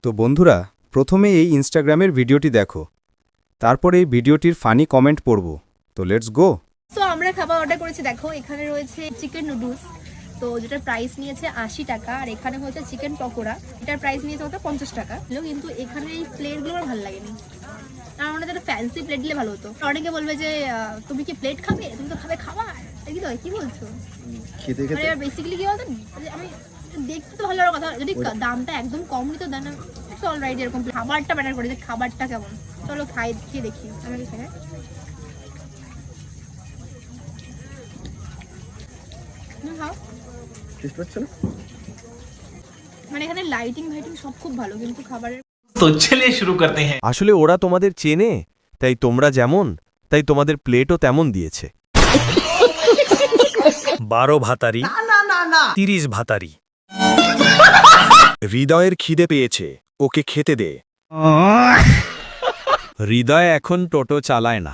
তো বন্ধুরা, প্রথমে এই ইনস্টাগ্রামের ভিডিওটি দেখো, তারপরে এই ভিডিওটির ফানি কমেন্ট পড়ব। তো লেটস গো। তো আমরা খাবার অর্ডার করেছি, দেখো এখানে রয়েছে চিকেন নুডলস, তো যেটার প্রাইস নিয়েছে 80 টাকা, আর এখানে হচ্ছে চিকেন পকোড়া, এটার প্রাইস নিয়েছে হয়তো 50 টাকা। কিন্তু এখানে এই প্লেটগুলো আমার ভালো লাগেনি, আমার মনে হয় ফ্যান্সি প্লেট দিলে ভালো হতো। অনেকে বলবে যে তুমি কি প্লেট খাবে, তুমি তো খাবে খাবার, কি তো কি বলছো? খেতে খেতে বেসিক্যালি কি বলতো, আমি দেখতে তো ভালো কথা, যদি দামটা একদম কম নিত দেন ইটস অলরাইট, এরকম খাবারটা ম্যাটার করে যে খাবারটা কেমন। চলো খেয়ে দেখি। আমাকে খাই টেস্ট পাচ্ছ না? মানে এখানে লাইটিং সব খুব ভালো, কিন্তু খাবারের তো চলিए शुरू करते हैं। আসলে ওরা তোমাদের চেনে, তাই তোমরা যেমন তাই তোমাদের প্লেটও তেমন দিয়েছে। 12 ভাতারি 30 ভাতারি। হৃদয়ের খিদে পেয়েছে, ওকে খেতে দে। হৃদয় এখন টোটো চালায় না।